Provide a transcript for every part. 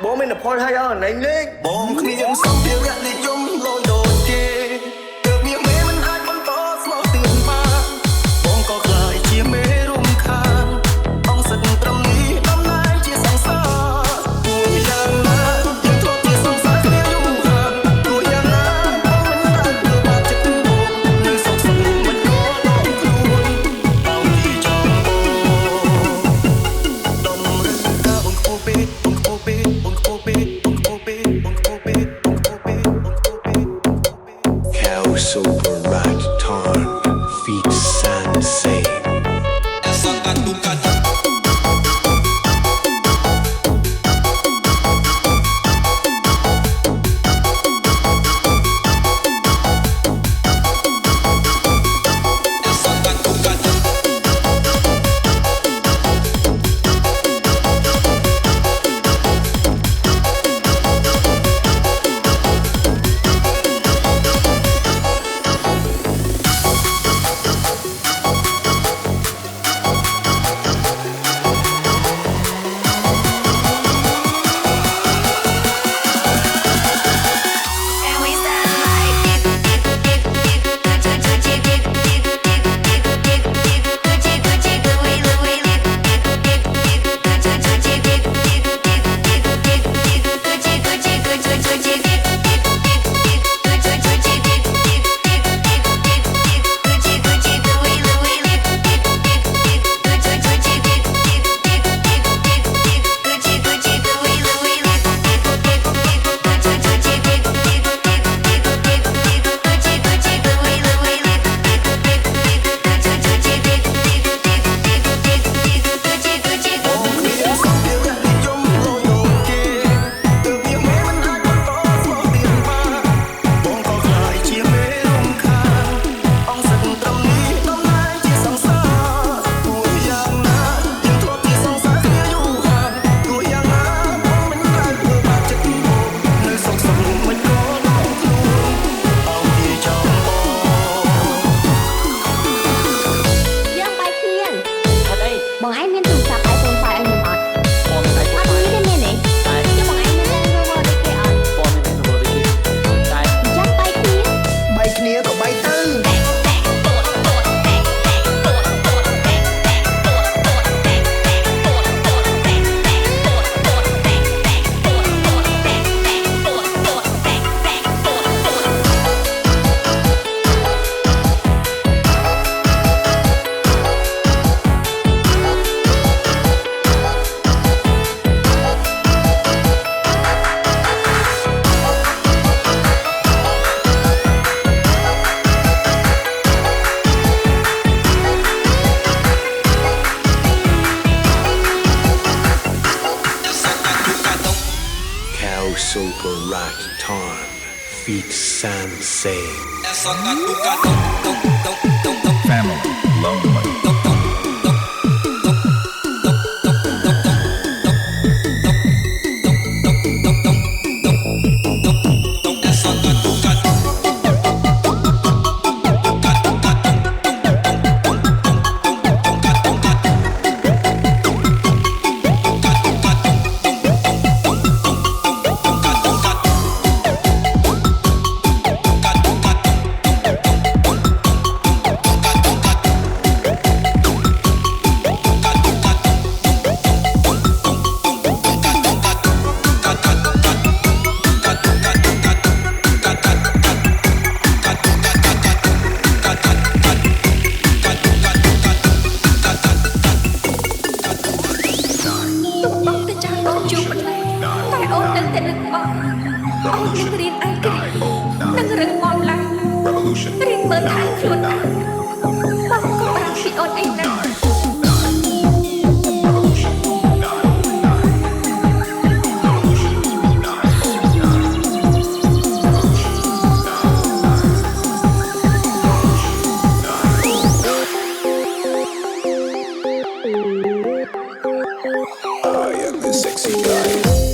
Bố mình là Paul hay ở anh lên. Bom khi em sống theo gạt đi giống lối đôi kia. Được miệng mê mình ai vẫn có slow tiền ba. Bom có lại chia mê rung khan. Ông giật tâm lý năm nay chia sáng xa. Tuổi giang lá những thuốc chia sáng xa kia dung hàn. Tuổi giang lá bom mình đã đưa ba chất buồn. Nơi sọc sông mình có đón luôn. Bao thì trong bom. Đom rừng ca bông khô bít. Super right turn, feet sand same. Super right turn, feet sand same. Family, lonely. sexy guy.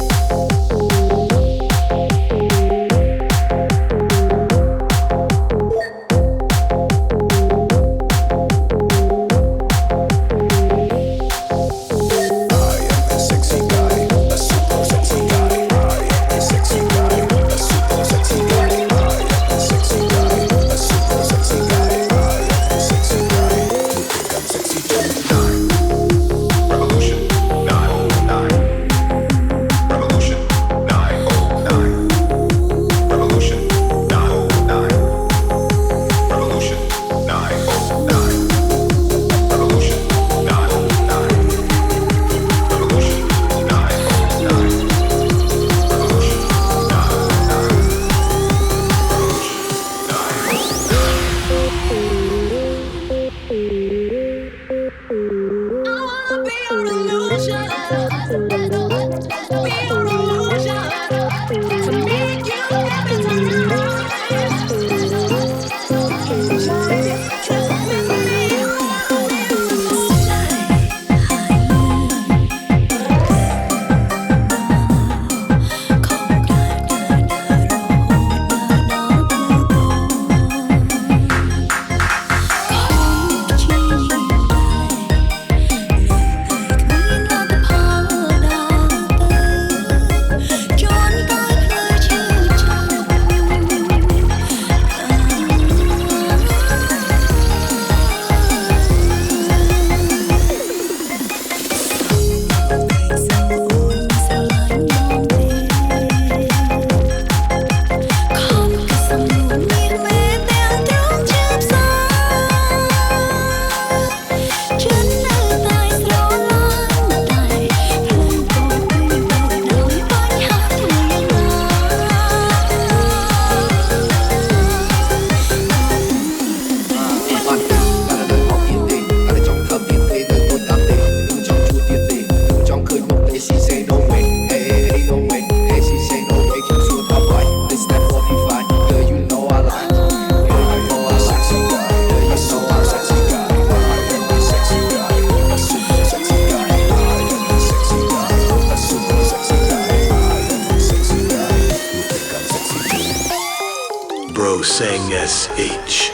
Bro sang SH.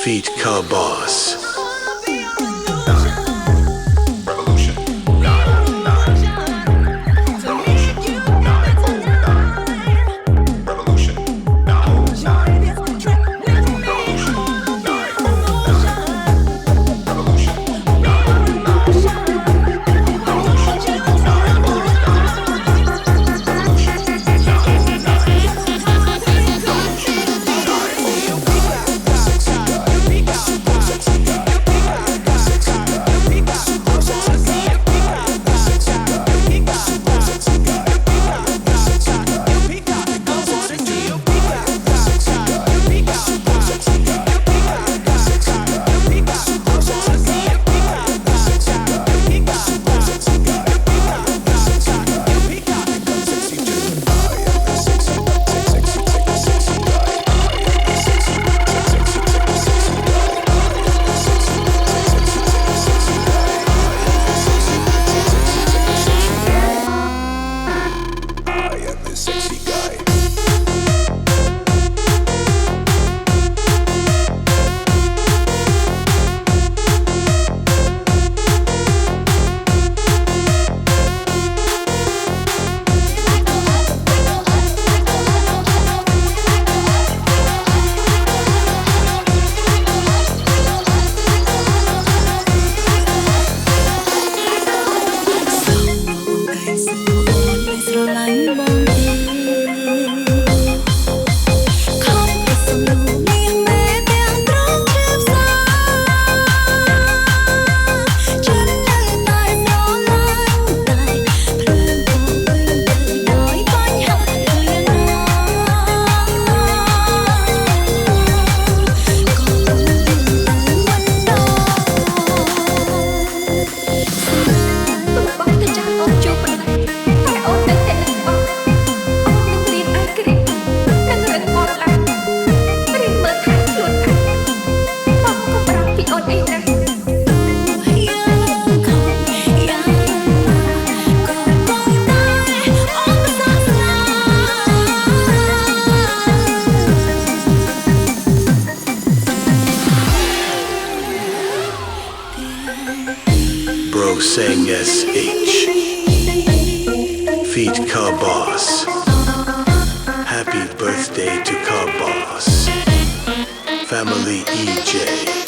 Feet car boss. Sexy guy. Bro sang SH. Feet Car Boss. Happy birthday to Car Boss. Family EJ.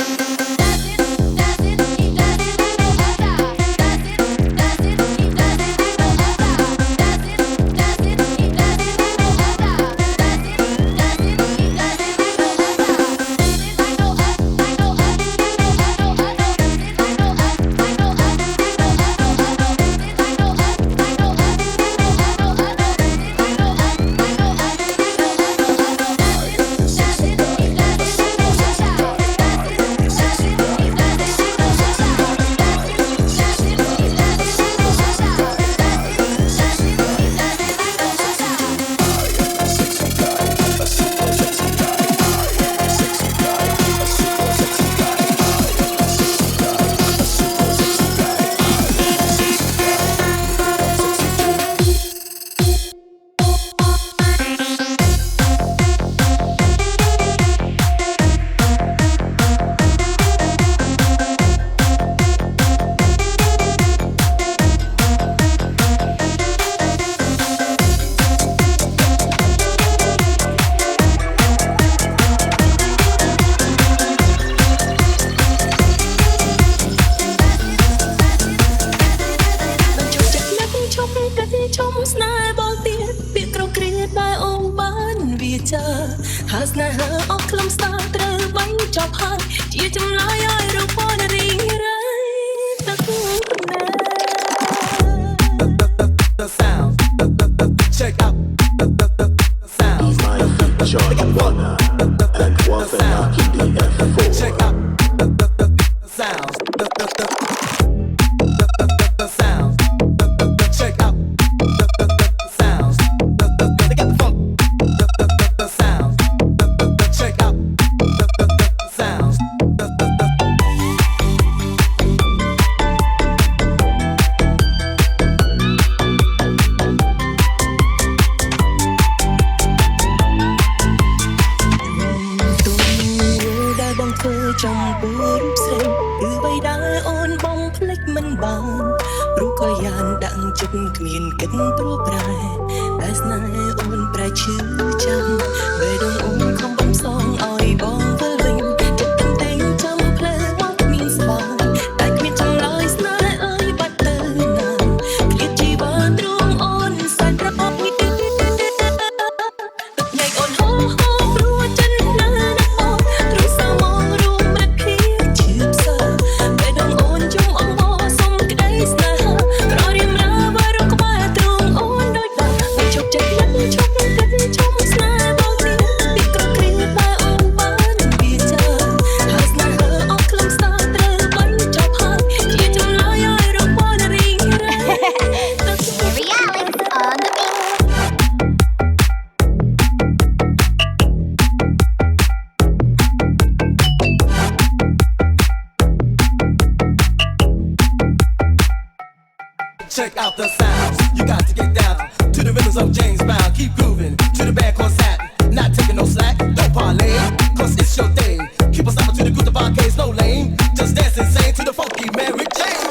Check out the sounds. You got to get down to the rhythms of James Brown. Keep grooving to the band called Satin. Not taking no slack, don't parlay, cause it's your day. Keep on stopping to the group of arcades, no lame. Just dance insane to the funky Mary Jane.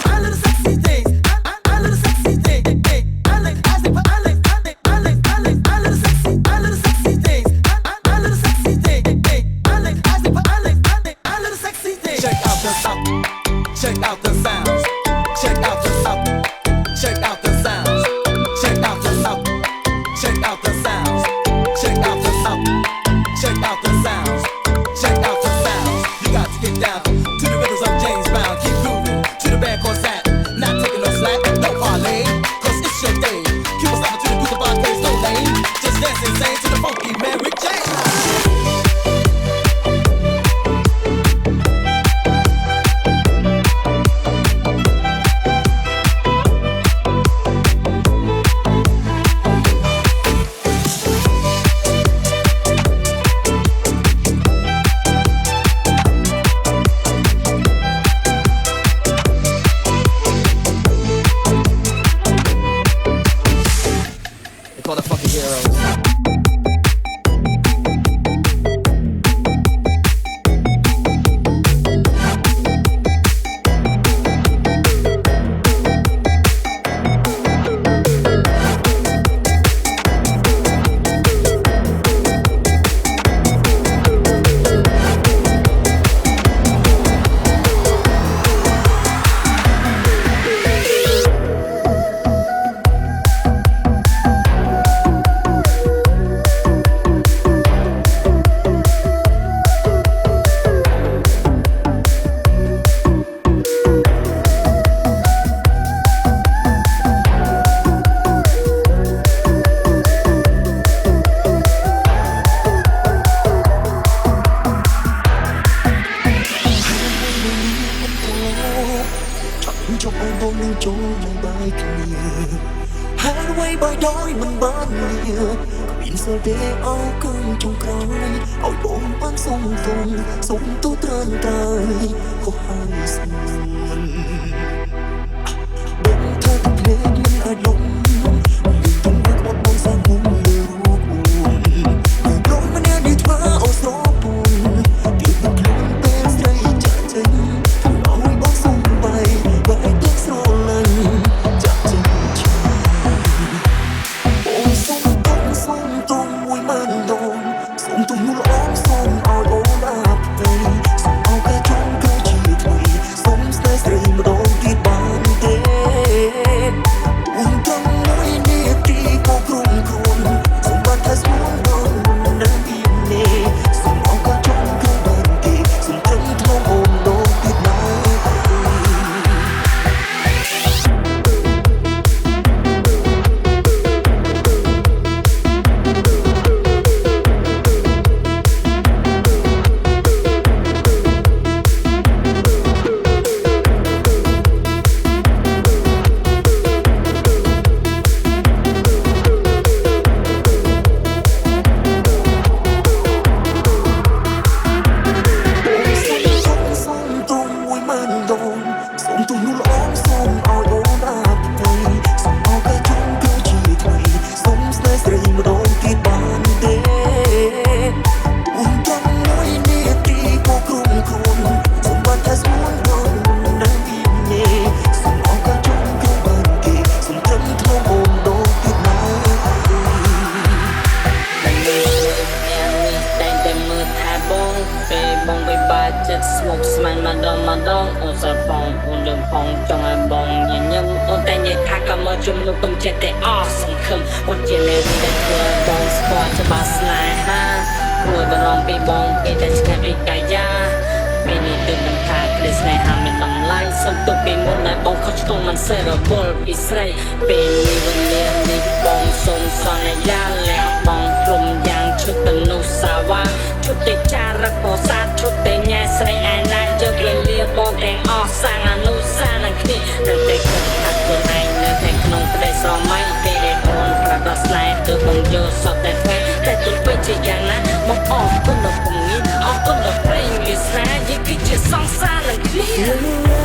I love the sexy things. I love the sexy things. I love the sexy things. I love the sexy things. I love the sexy things. Check out the sound. Check out the sounds. Check out the sound. Check out the sounds. Check out the sound. Check out the sounds. Check out the sound. Check out the sounds. Check out the sounds. You got to get down to the rhythms of James Brown. Keep grooving to the band called Satin. Not taking no slack, no parlay, cause it's your day. Keep on stopping to the group of arcades, no lane. Just dance insane to the funky Mary Jane. ប់ឲ្យបងនឹងចូលមកបាយគ្នាហានໄວបាយដោយមិនបានលាគ្មានសល់ទេអោគុំចុងក្រោយឲ្យបងបានសុំទូត្រានត្រើយខុសហើយស្មួនបងថាទៅភ្លេចមិនអាចលំទុំមកអត់បងសាគុំលើរូបអូនព្រមម្នាក់នេះធ្វើអូស្រពុនពីខ្លួនពេលស្រីចាក់ចេញឲ្យបងសុំបាយទឹកស្រលាញ់ចាក់ចេញបងសុំទុំមួយម៉ានដងសុំទុំនោះល្អសុំឲ្យអូនអាប់ទៅសុំឲ្យតែចង់ទៅជាថ្មីសុំស្នេហ៍ស្រីម្ដងទៀតបានទេអូនត្រង់មួយនេះទីក៏ក្រុមខ្លួនសុំបានតែស្មួនបងនៅពីនេះសុំឲ្យតែចង់ទៅបានទេសុំត្រឹមថ្លងអូនដងទៀតណាសុំទុំនោះល្អសុំឲ្យអូនអាប់ទៅសុំឲ្យតែចង់ទៅជាថ្មីសុំស្នេហ៍ស្រីម្ដងទៀតបានទេអូនត្រង់មួយនេះទីក៏ក្រុមខ្លួនសុំបានតែស្មួនបងនៅពីនេះសុំឲ្យតែចង់ទៅបានទេសុំត្រឹមថ្លងអូនដងទៀតណាតែតែមើលថាបងពេលបងបិបាចិត្តស្មុគស្មាញម្ដងអូនស្រផងអូនដឹងផងចង់ឲ្យបងញញឹមអូនតែនិយាយថាក៏មកជុំលោកពុំចិត្តតែអស់សង្ឃឹមអូនជាអ្នកដែលធ្វើបងស្គាល់ច្បាស់ស្នេហាគួរបារម្ភពីបងគេតែឆ្ងាយពីកាយាពេលនេះទើបមិនថាគ្រាស្នេហាមានតម្លៃសុំទុកពីមុនដែលបងខុសឆ្គងមិនសេរវល់ពីស្រីពេលនេះវេលានេះបងសូមសន្យាលះបងព្រមយ៉ាងឈុតទៅនោះសាវ៉ាឈុតទេចារឹកពោសាឈុតទេញ៉ែស្រីឯណាយកវេលាបងទាំងអស់សាងអនុសានឹងគ្នានៅតែគិតថាខ្លួនឯងនៅតែក្នុងក្តីស្រមៃពេលដែលអូនប្រាប់ដល់ស្នេហ៍ទើបបងយល់សពតែថ្ងៃតែទោះបីជាយ៉ាងណាបងអរគុណដល់ពុំងារអរគុណដល់ព្រេងវាស្នេហ៍យើងគឺជាសង្សារនឹងគ្នា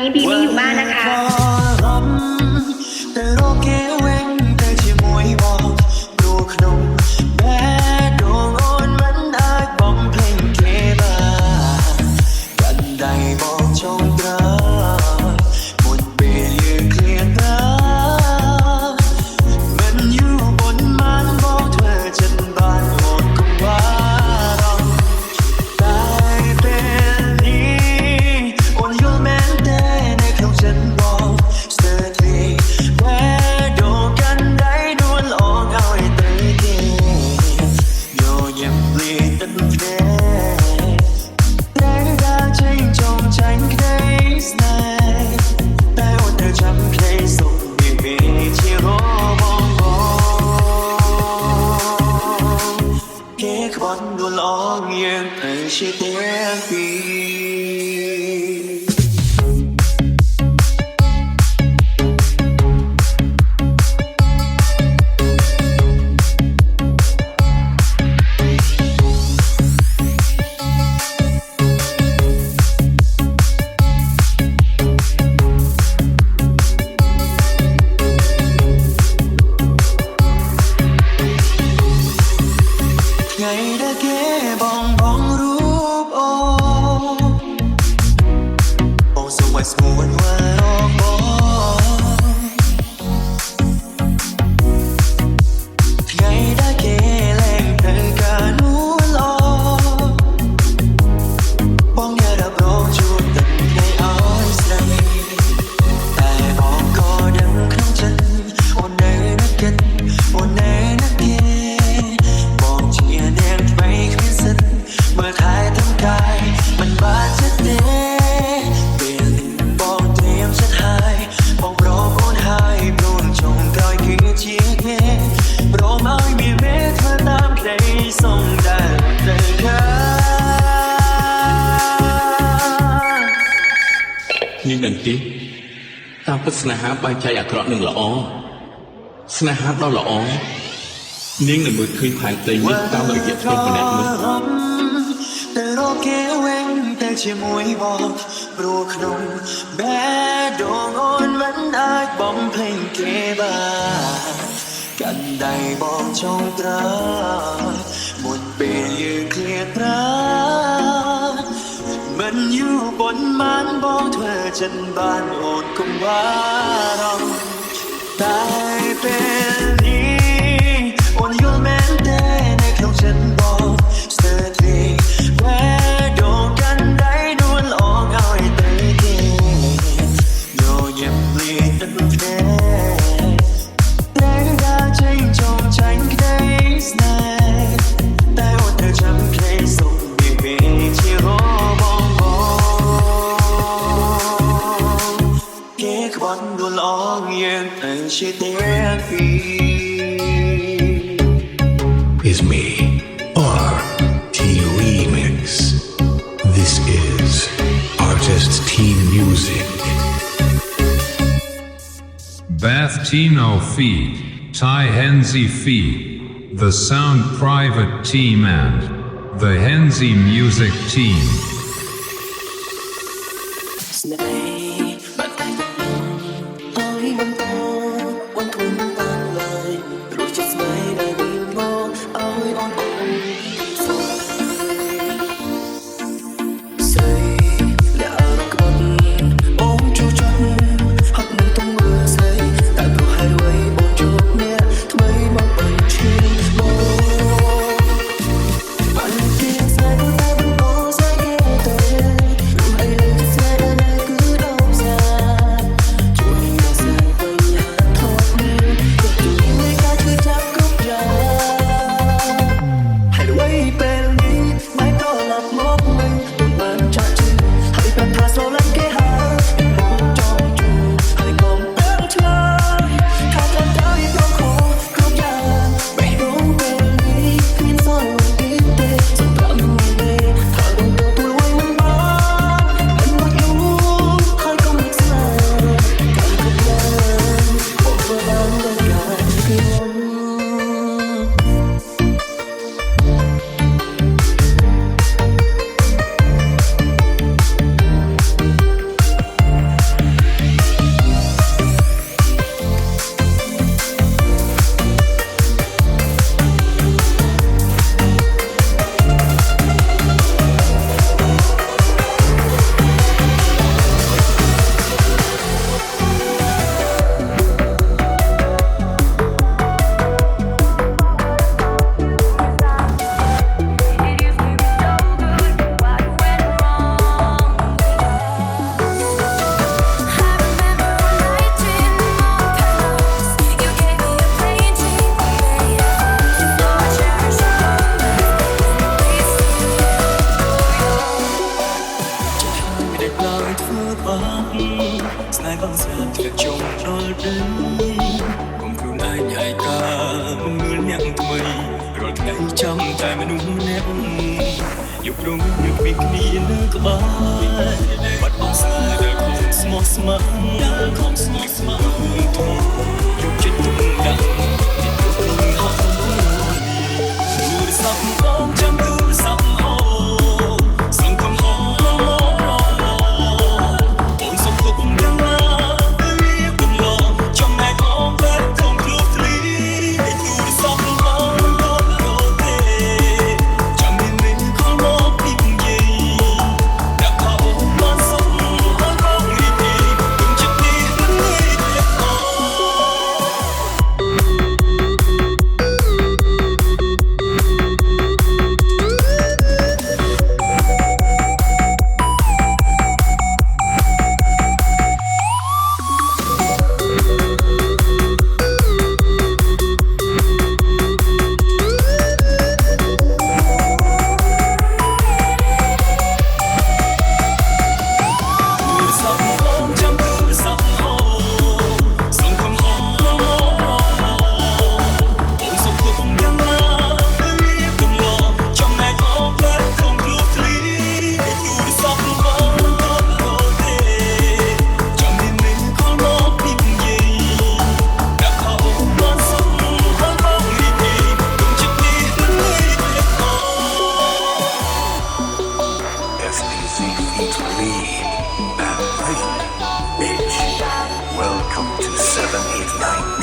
นี้บีไม่อยู่บ้านนะคะ แต่โรคแก้เว้งแต่ที่มวยบอกดูขนมแม่ดวงอ่อนมันอาจบ้องเพลงเกบากันได้บอกจงตราหมดเปลี่ยนยืนเคลียร์ตามันอยู่บนมันบอกเธอจนบ้านหมดคงว่าเราได้เป็นนี้อ่อนโยนแม้แต่ในคำฉันบอกสเตอร์ทีแม่ดูกันได้ดวนออกเอาให้เตยเกโยยังเปลี่ยนตั้งแต่ได้ใจจงฉันเคยสนายแต่ว่าเธอจำเคยส่งบีที่รอบองเก็บวันดูลองยังเธอชิดเดียงปี ไงได้แค่บองรูปโอสวยสมวนว่าออกบไงได้แค่แหล่งเธอกานูลอบองอย่ารับรองจูบตันในอ้อยใส่แต่บอกก็ดังครั้งฉันโอนเนนักกันโอนเนนักเกบอกเชียร์แดงไปขึ้นสันเมื่อทายทั้งกายมันบาดจะเดเปลี่ยนบอกเตรียมฉันหายบอกรอโอนหายโปรนจงกลอยคือเชียร์เกรอไม่มีเมฆเธอตามใครส่งได้แต่เธอ នាងនឹងទីតាមពិតស្នេហាបែកចែកអាក្រក់នឹងល្អស្នេហាដ៏ល្អនាងនឹងមើលឃើញផែនទីនេះតាមរយៈខ្ញុំម្នាក់នោះ แต่โรคแก้เว้งแต่ជាមួយบอกព្រោះក្នុងបែដងអូនមិនអាចបំភ្លេចគេបានកាន់ដៃបងចងត្រាមុនពេលយើងឃ្លាតប្រាมันอยู่บนมันบอกเธอจนบ้านโอดคงว่าเราตายเป็นนี้อ่อนโยนแม้แต่ในคำฉันบอกสเตอร์ทีแม่ดูกันได้ดวนออกเอาให้เตยเกโยยังเปลี่ยนตั้งแต่ได้ใจจงฉันเคยสนายแต่ว่าเธอจำเคยส่งบีที่รอบองเก็บวันดูลองยังเธอชิดเดียงปี is me, RT Remix. This is Artist Team Music. Bath Tino Feed, Thai Henzi Feed, the Sound Private Team and the Henzi Music Team. ស្នេហ៍បាត់តែអើយមិនតวันทนបានឡើយព្រោះចិត្តស្នេហ៍ដែលមានមកអើយអូនស្រីและអរគុណអូនជួចចិត្តហត់នឹងទំមើស្រីតែព្រោះហើយអ្វីអូនជួបអ្នកថ្មីមកបញ្ឈឺមកបានជាស្នេហ៍តែបន្តស្នេហ៍ទៅព្រោះហើយលើស្នេហ៍ដែលគឺដល់ អ្នកថ្មីរាល់ថ្ងៃចាំតែមនុស្សម្នាក់យកព្រមយកពីគ្នានៅក្បែរបាត់បង់ស្នេហ៍ដែលខំស្មោះស្ម័គ្រយកចិត្តទុកដាក់ទូរស័ព្ទបងចាំទូរស័ព្ទអូសង្ឃឹមអូអូនសុខទុក្ខយ៉ាងណារៀបកំឡងចំណែកអូនបែបកុំគ្រោះថ្លីទូរស័ព្ទបងមិនដល់ទេចាំមានមិនខលមកពីនិយាយដាក់ថាអូនបានសុខហើយបងរីករាយគុំចិត្តនេះមិនងាយទេអូ FPZ Feet Lead and Rain, bitch. Welcome to 789P.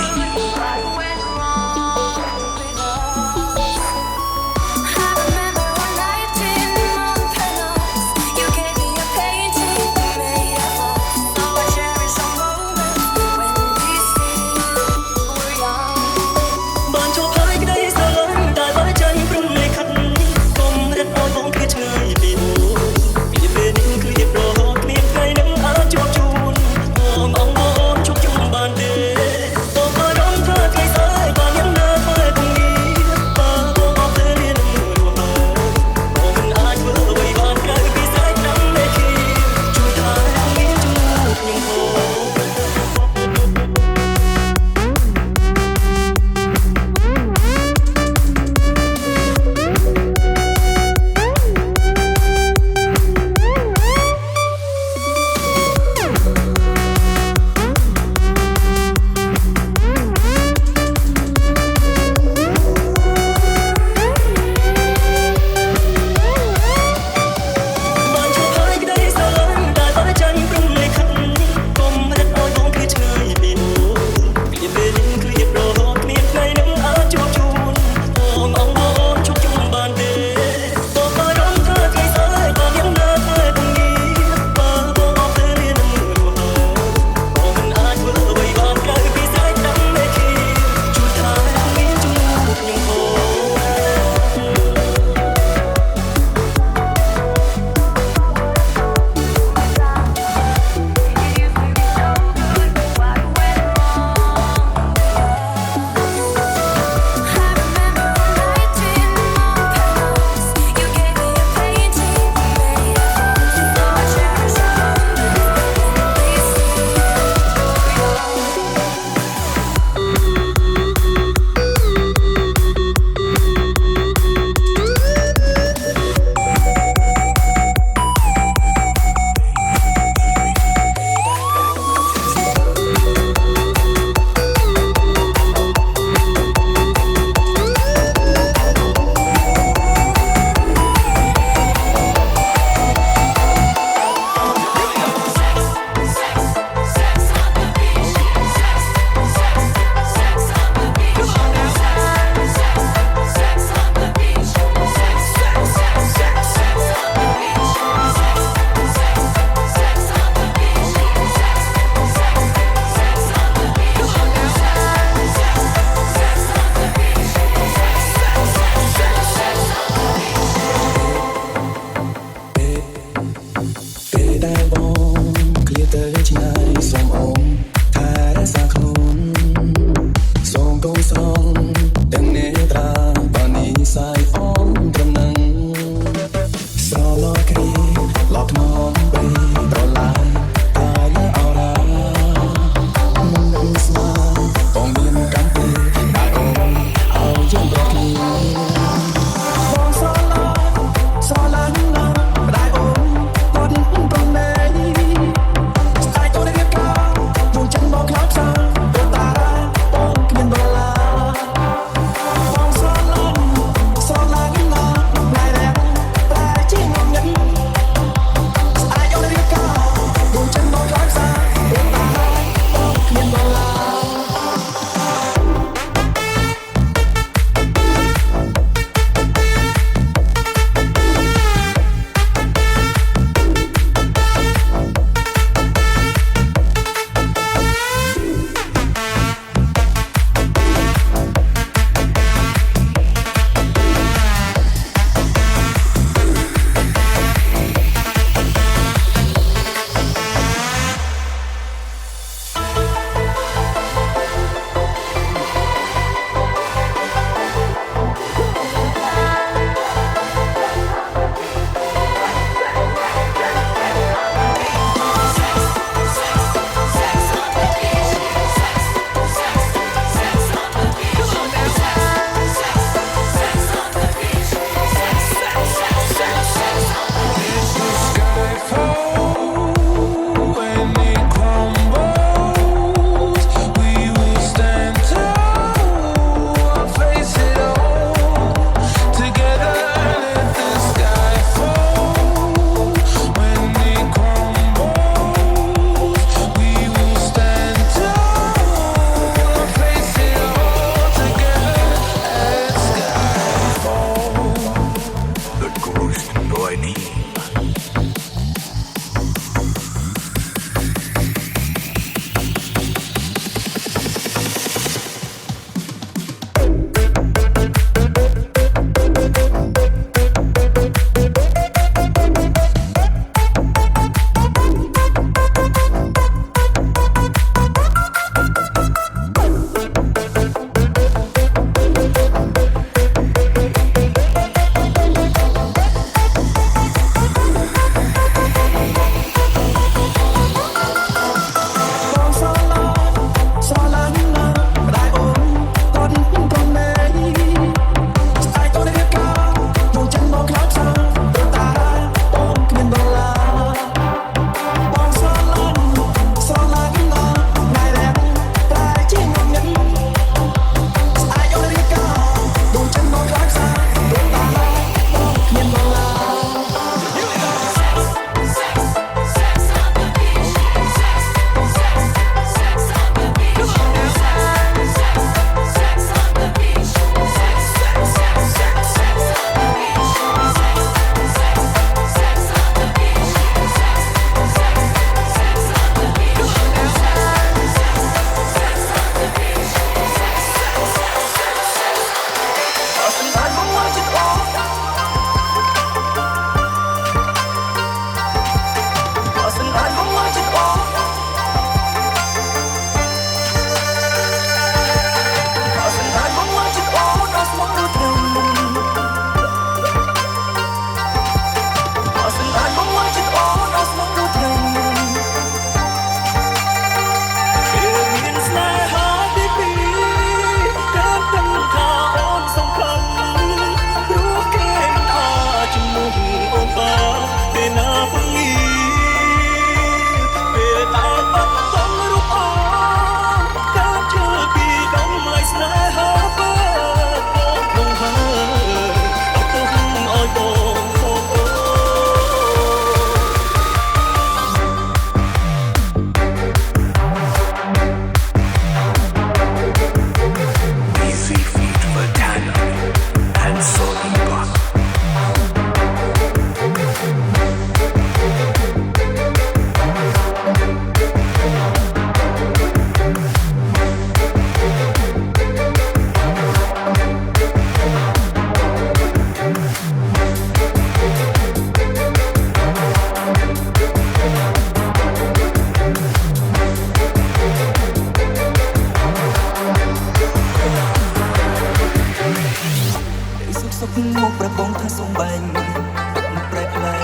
មកប្របងថាសំបែងមិនប្រែផ្លែ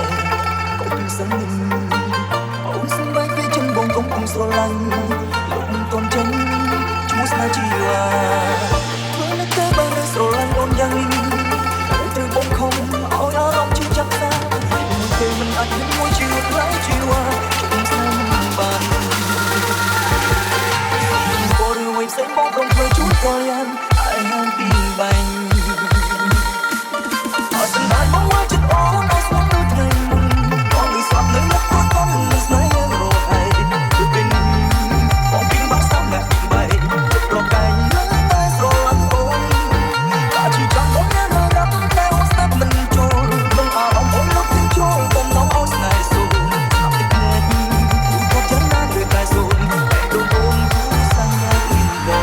ក៏ពីសឹងអូនសំបែងពេលchânបងកំពុងស្រឡាញ់លោកមិនទាន់ចេញឈ្មោះស្នេហ៍ជីវ៉ាធ្វើនៅតែបើស្រឡាញ់អូនយ៉ាងនេះត្រូវបងខំឲ្យអារម្មណ៍ជាចាប់តាពេលមិនអាចមានមួយជីវិតไรជីវ៉ាជុំស្នេហ៍មិនបានบ่รู้ว่าផ្សេងបងព្រមធ្វើជួនក៏យ៉ាង I have been bang អត់ស្នាដបងមកចិត្តអូនអត់ស្គាល់ថ្ងៃមុនបងលឺស្ដាប់នៅមុខគាត់បងមិនស្នេហ៍រកហើយគឺពេលបងពីបាក់ស្ដាប់តែបែរកកាយនៅតែស្រឡាញ់អូនតែជីចង់បងញ៉ាំរត់តែអូនស្ដាប់មិនចូលបងអារម្មណ៍អូនលុបទាំងចូលបងនំអូនស្នេហ៍សូនស្ដាប់តែភ្នែកគាត់ចាំណាដូចតែសូនតែដួងអូនគឺសញ្ញាពីបង ប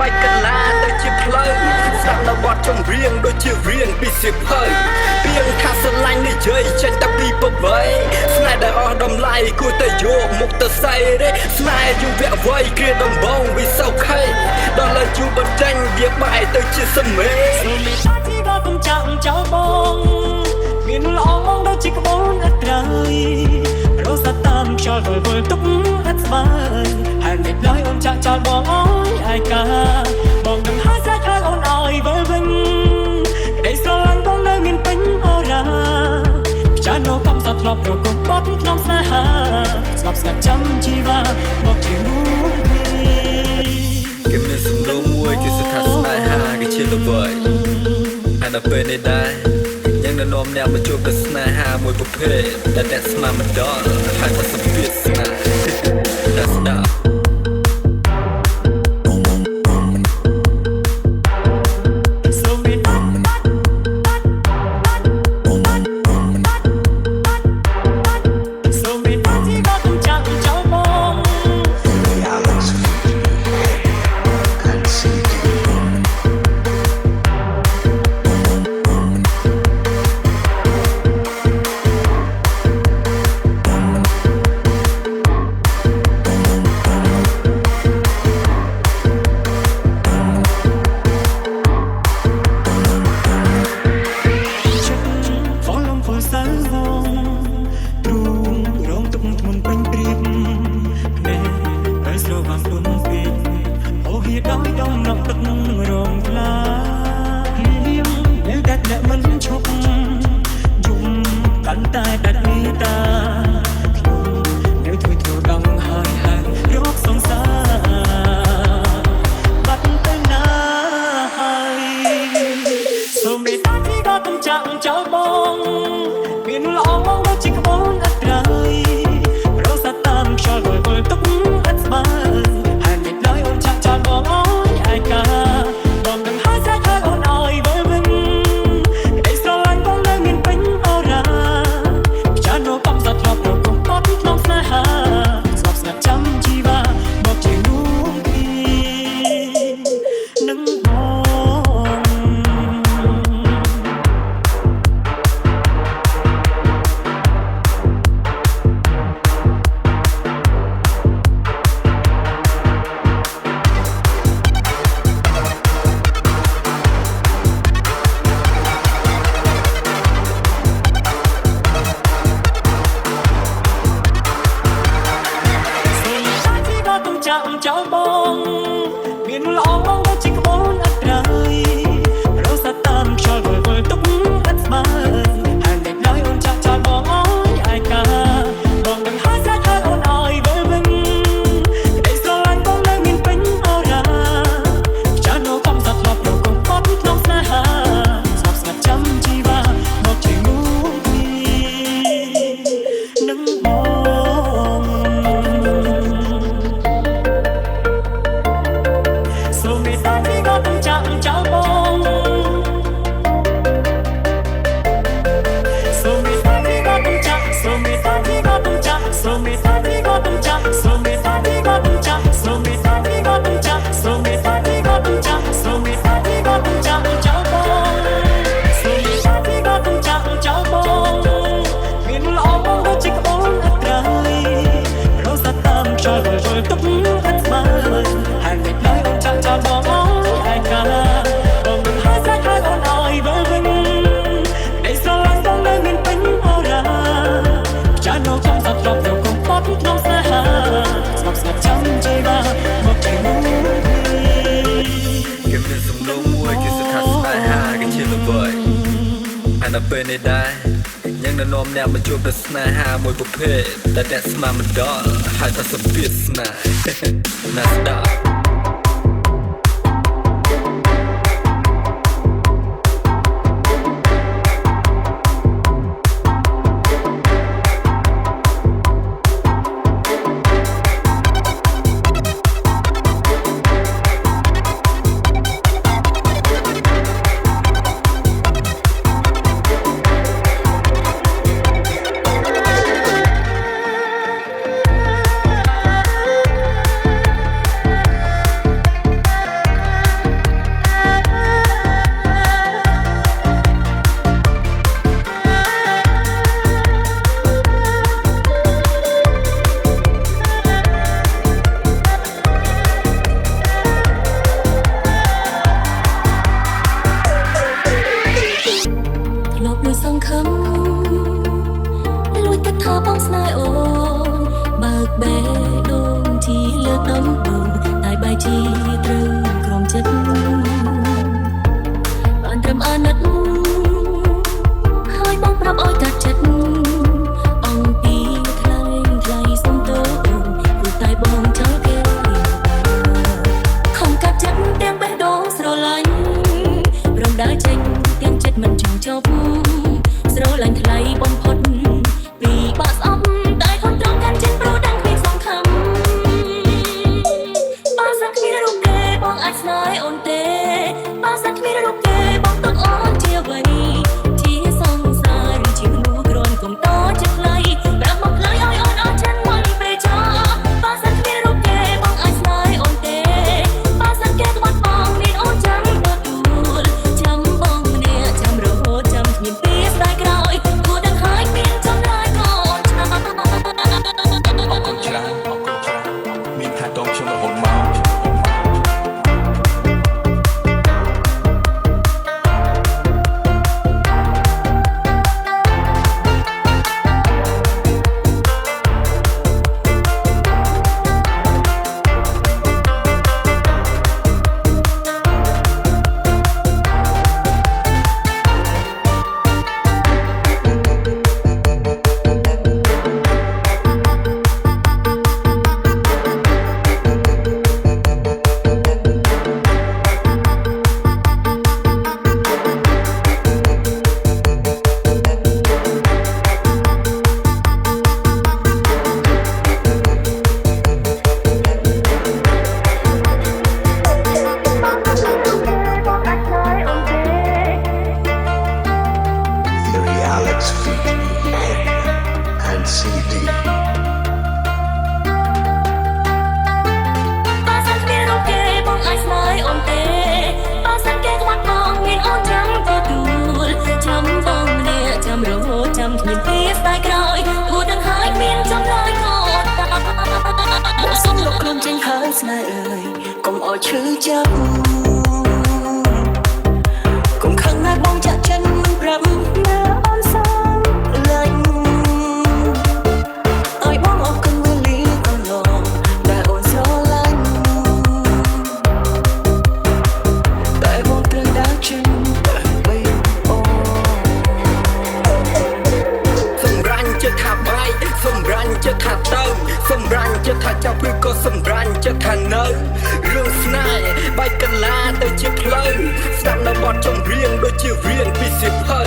ាយកលាទៅជាផ្លូវស្ដាប់នៅបទចម្រៀងដូចជារៀងពីសៀវភៅពីងថាស្រឡាញ់និយាយចេញតែពីប្រវេស្នេហ៍ដែលអស់តម្លៃគួរតែយកមកទៅសែរេស្នេហ៍យុវវ័យគ្រាដំបងវាសោកខេដល់លើជួបបញ្ចេញវាបែរទៅជាសមេសូមមេត្តាទីដល់កុំចាក់ចោលបងមានល្អមកដូចជាក្បូនអត់ត្រូវរស់តាមខ្យល់វល់ទុកអត់ស្បើយហើយមិនដល់អូនចាក់ចោលបងអើយអាយកាបងនឹងហើយស្រែកឲ្យអូនអើយវិលវិញក្តីស្រឡាញ់បងនៅមានពេញអូរ៉ាចាននោះកំសត់ធ្លាប់រកុំបត់ក្នុងស្នេហាស្លាប់ស្ងាត់ចាំជីវ៉ាមកជាមួយគេមានសំណួរមួយគឺស្ថាស្នេហាគឺជាល្បីហើយដល់ពេលនេះដែរยังนมเนี่ยมาจูบกับสนาหาមួយប្រភេទដែលអ្នកស្មានមិនដល់ហើយក៏សម្ពាធស្នាតែស្ ចោលបងមានល្អមកដូចជាក្បូនអត់ត្រូវរស់តែតាមខ្យល់វល់ទុកអត់ស្បើហើយតែដោយអូនចាក់ចោលបងអើយឯកាបងនឹងហើយស្រេចហើយអូនអើយវិលវិញក្តីស្រឡាញ់បងនៅមានពេញអូរ៉ាចាស់នោះកំសត់ធ្លាប់រកកំពត់ក្នុងស្នេហាស្បស្ងាត់ចាំជីវ៉ាមកជាមួយនឹងបងសូមមេត្តាពីក៏ต้องចាក់ចោលបងសូមមេត្តាពីក៏ต้องចាក់សូមមេត្តាពីក៏ต้องចាក់សូមមេត្តាពីក៏ต้องចាក់សូមមេត្តាពីក៏ต้องចាក់សូមមេត្តាពីក៏ต้องចាក់សូមមេត្តាពីក៏ต้องចាក់សូមមេត្តាពីក៏ต้องចាក់ចោលបងសូមមេត្តាពីក៏ต้องចាក់ចោលបងមានល្អមកដូចជាក្បូនអត់ត្រូវរស់តែតាមខ្យល់វល់ទុកអត់ស្បើហើយមិនដោយអូនចាក់ចោលបងអើយឯកាបងមិនហើយស្រេចហើយអូនអើយវិលវិញដែលស្រឡាញ់បងនៅមានពេញអូរ៉ាចាស់នោះកំសត់ធ្លាប់រកកំពត់ក្នុងស្នេហាស្បស្ងាត់ចាំជីវ៉ាមកជាមួយ គេមានសំណួរមួយគេសថាស្នេហាគេជាល្បីអានៅពេលនេះដែរយ៉ាងណែនាំអ្នកមកជួបតែស្នេហាមួយប្រភេទតែអ្នកស្មានមិនដល់ហើយតែសម្ពាធស្នេហ៍ណាស់ស្ដាប់ ធ្លាប់លួចសង្ឃឹមលួចទឹកថាបងស្នេហ៍អូនបើកបេះដូងជាលើកដំបូងតែបែរជាត្រូវក្រំចិត្តបានត្រឹមអាណិតហើយបងប្រាប់ឲ្យកាត់ចិត្តអង្គពីថ្លៃថ្លៃសុំទោសព្រោះតែបងចោលគេខំកាត់ចិត្តទាំងបេះដូងស្រឡាញ់ព្រមដើរចេញទាំងចិត្តមិនចង់ចប់ស្រឡាញ់ថ្លៃបំផុតពីបាក់ស្អប់តែខំត្រង់កាន់ចិត្តព្រោះដឹងគ្មានសង្ឃឹមបើសិនគ្មានរូបគេបងអាចស្នេហ៍អូនទេបើសិនគ្មានរូបគេបងទុកអូនជាអ្វីជាសង្សារឬជាមនុស្សគ្រាន់កុំតចិត្តថ្លៃប្រាប់មកឡើយឲ្យអូនអត់ចិនមិនព្រេចោបើសិនគ្មានរូបគេបងអាចស្នេហ៍អូនទេបើសិនគេក្បត់បងមានអូនចាំទៅទួលចាំបងម្នាក់ចាំរហូតចាំគ្មានពេលស្ដាយក្រោយគួរដឹងហើយមានចំណាយក៏អូនឆាប់ អរគុណច្រើនមានថាតងខ្ញុំរហូតមក ស្នេហ៍អើយកុំឲ្យឈឺចាប់កុំខឹងណាស់បងចាក់ចិនមិនប្រាប់ណាអូនសាឡាញ់ឲ្យបងអរគុណវេលាកន្លងដែលអូនស្រឡាញ់ ចាំព្រឹកក៏សម្រាញ់ចិត្តខាងនៅរឿងស្នេហ៍បែកកន្លាទៅជាផ្លូវស្ដាប់នៅបទចម្រៀងដូចជារៀនពីសៀវភៅ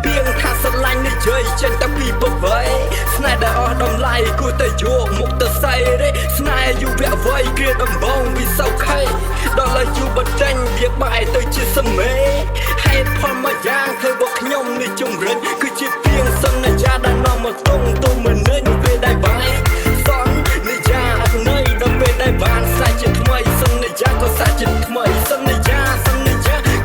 ពីងថាស្រឡាញ់និយាយចេញតែពីបបៃស្នេហ៍ដែលអស់តម្លៃគួរតែយកមុខទៅសៃរេស្នេហ៍យុវវ័យគ្រាដំបងវាសោកខេដល់ឲ្យយូរបន្តែងវាបែកទៅជាសមេហេតុផលមួយយ៉ាងធ្វើរបស់ខ្ញុំនេះជំរិញគឺជាពីងសន្យាដែលនាំមកទុំទុំមិននិញពេលដែលបែកសន្យាអត់ន័យដល់ពេលដែលបានសាច់ជាថ្មីសន្យាក៏សាច់ជាថ្មីសន្យា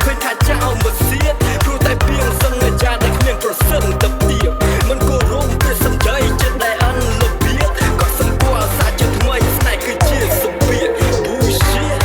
ឃើញថាចោលមកសៀតព្រោះតែពីងសន្យាដែលគ្មានប្រសិទ្ធទៅទៀតមិនគោរពព្រះសម្ដីចិត្តដែលអន់របៀបក៏សម្គាល់សាច់ជាថ្មីស្នេហ៍គឺជាសុភី bullshit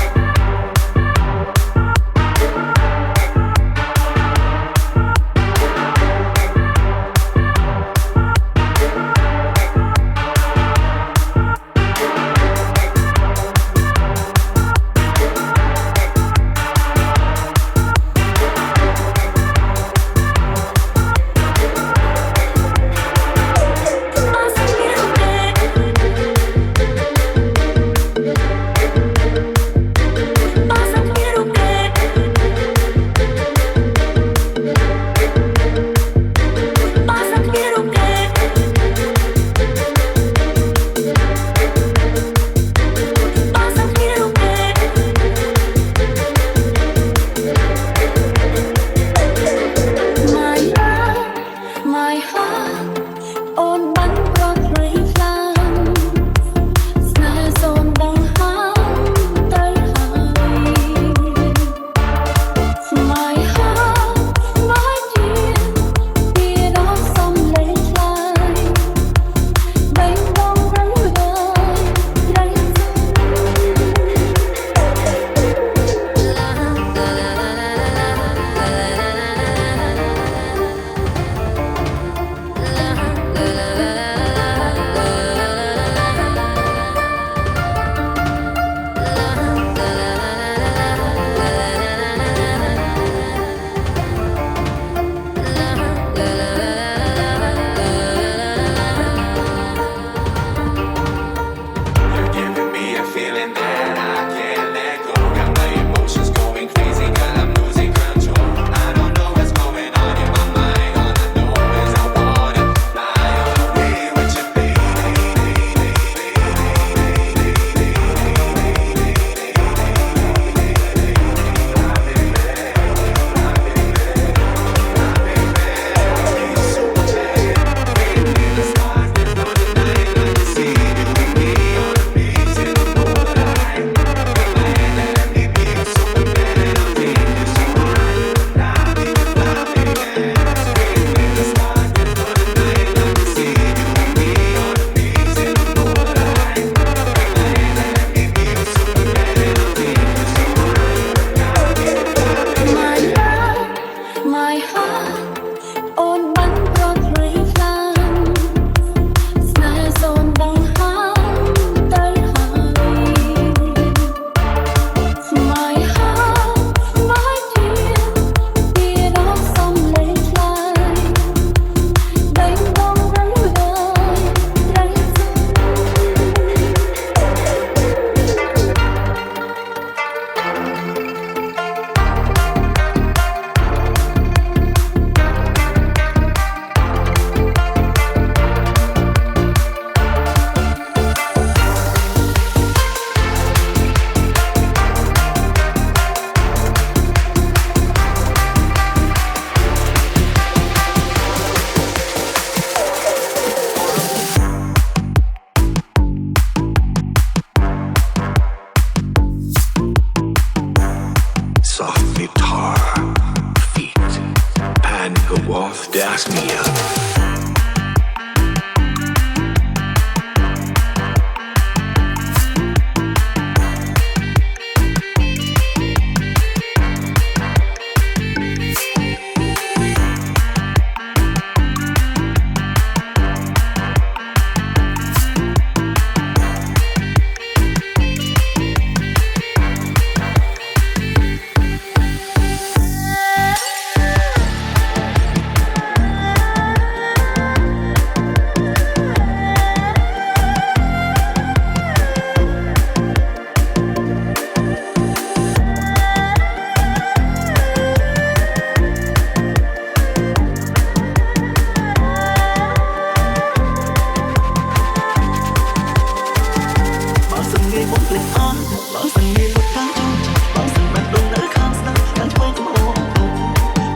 បើសិនមានលោកតាចង់បើសិនបាត់ដងនៅខាងស្ដាំខាងឆ្វេងចំហ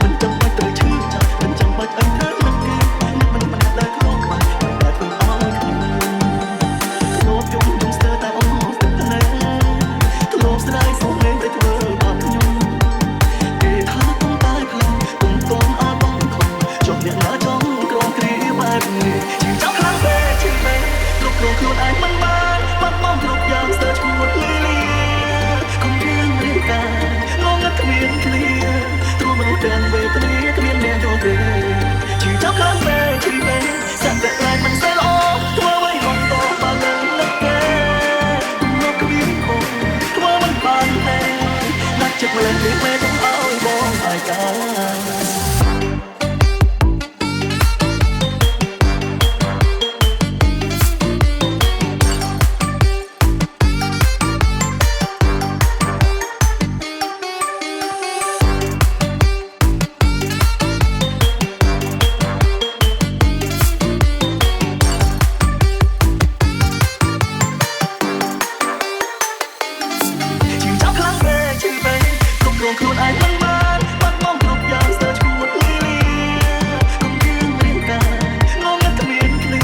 មិនចាំបាច់ត្រូវឈឺចាប់មិនចាំបាច់អីទៅនឹងគេមិនដែលក្នុងក្បាច់មិនដែលធ្វើឲ្យខ្ញុំយំស្ទើរតែអស់ទឹកភ្នែកធ្លាប់ស្ដាយសូមលេងតែធ្វើបាបខ្ញុំគេថាទុំតែខ្លាំងទុំទុំអត់បងខំចុះអ្នកណាចង់ក្រងគ្រាបែបនេះជាចាប់ខ្លាំងពេកជាពេកគ្រប់គ្រងខ្លួនឯងមិនបានបាត់បង់គ្រប់យ៉ាងស្ទើរឈួតលីលាកុំរៀងរៀងកាយងងឹតគ្មានគ្នាព្រោះមនុស្សទាំងវេទនាគ្មានអ្នកយល់ទេជាចាប់ខ្លាំងពេកជាពេកសាក់តែខ្លាចមិនស្អីល្អធ្វើអ្វីមិនតបបាននឹកទេទំនុកគ្មានបងធ្វើមិនបានទេណាស់ចិត្តម្លេះនេះមិនต้องឲ្យបងអាយកា ខ្លួនឯងមិនបានបាត់បង់គ្រប់យ៉ាងស្ទើរឈួតលីលាកុំរៀងរៀងកាយងងឹតគ្មានគ្នា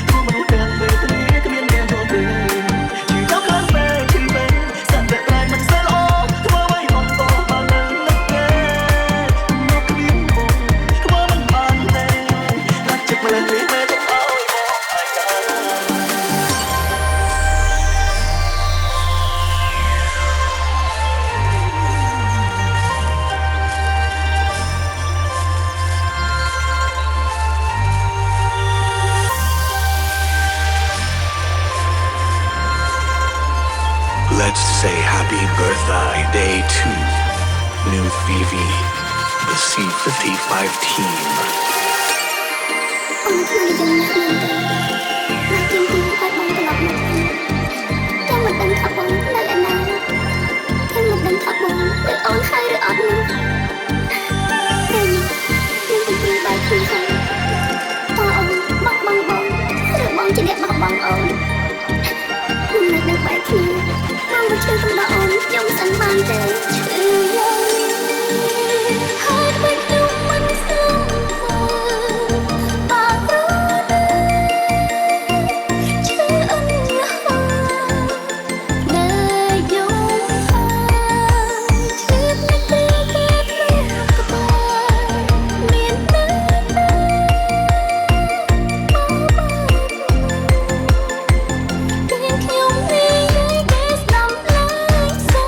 ព្រោះមនុស្សទាំងវេទនាគ្មានអ្នកយល់ទេជាចាប់ខ្លាំងពេកជាពេកសាក់តែខ្លាចមិនស្អីល្អធ្វើអ្វីមិនតបបាននឹកទេមកគ្មានបងធ្វើមិនបានទេណាស់ចិត្តម្លេះនេះមិនទៅឲ្យបងអាយកា Let's say happy birthday to New Phoebe, the C55 team. អូនជួយយ៉ាងណាស់មែនទេណាស់ទីពីឲ្យបងត្រឡប់មកវិញចាំមិនដឹងថាបងនៅឯណាចាំមិនដឹងថាបងទៅអូនហើយឬអត់នោះពេលនេះខ្ញុំពីបាយខ្លួនហើយតើអូនបោះបង់បងឬបងជាអ្នកបោះបង់អូនខ្ញុំមិនដឹងបែបគ្នាបងមកជួយកំដរអូនខ្ញុំមិនបានទេឈឺយ៉ាងហើយមិនដឹងមិនស្គាល់បាទឈឺអន់ណាស់នៅយំឈឺមិនព្រាគេក្បែរមានតែខ្ញុំនេះគេស្ដាប់ឡើងសូ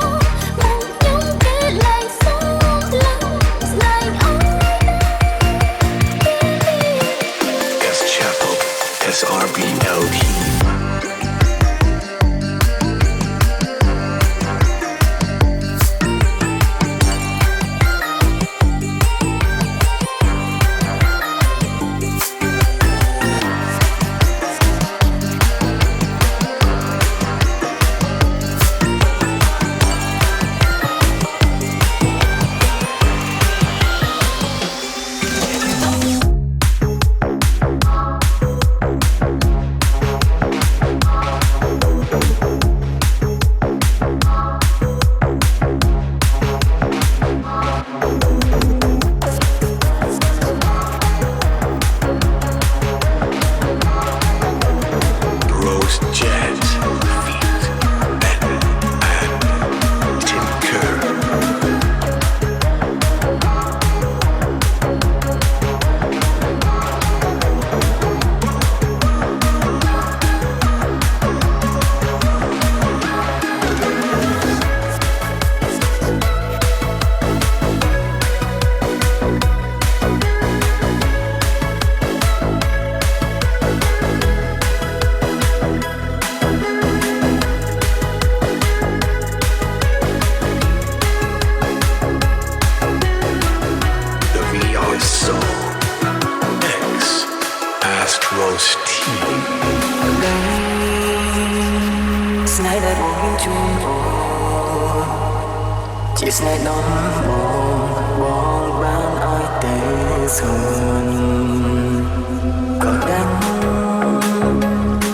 ស្នេហ៍ដែលបងមានជូនបងជាស្នេហ៍នាំបងបានឲ្យតែស្ងួនក៏ដឹង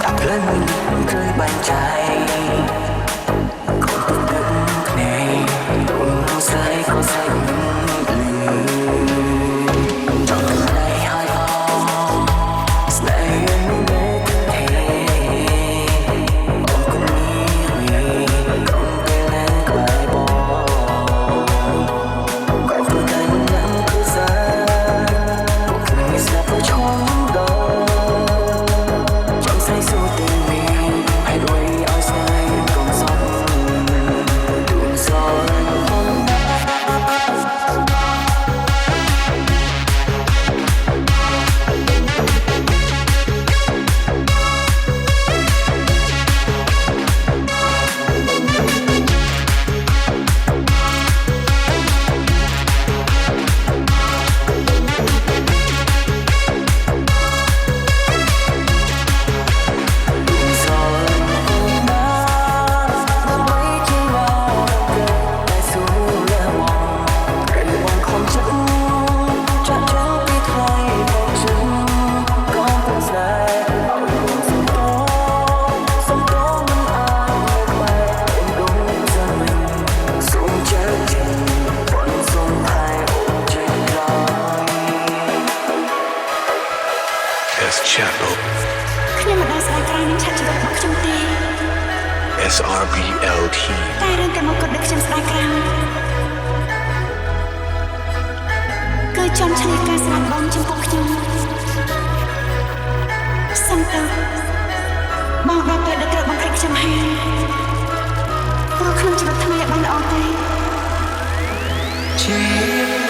ថាផ្លូវមួយគ្រឿយបាញ់ចែក SRBLT. តែរឿងតែមកគាត់ដឹកខ្ញុំស្ដាយក្រៅគឺចំឆ្លៀតការស្នាមបងចំពោះខ្ញុំសុំទៅបងដល់ពេលដឹកត្រូវបងព្រឹកខ្ញុំហើយព្រោះក្នុងជីវិតថ្មីឲ្យបានល្អទេ ជា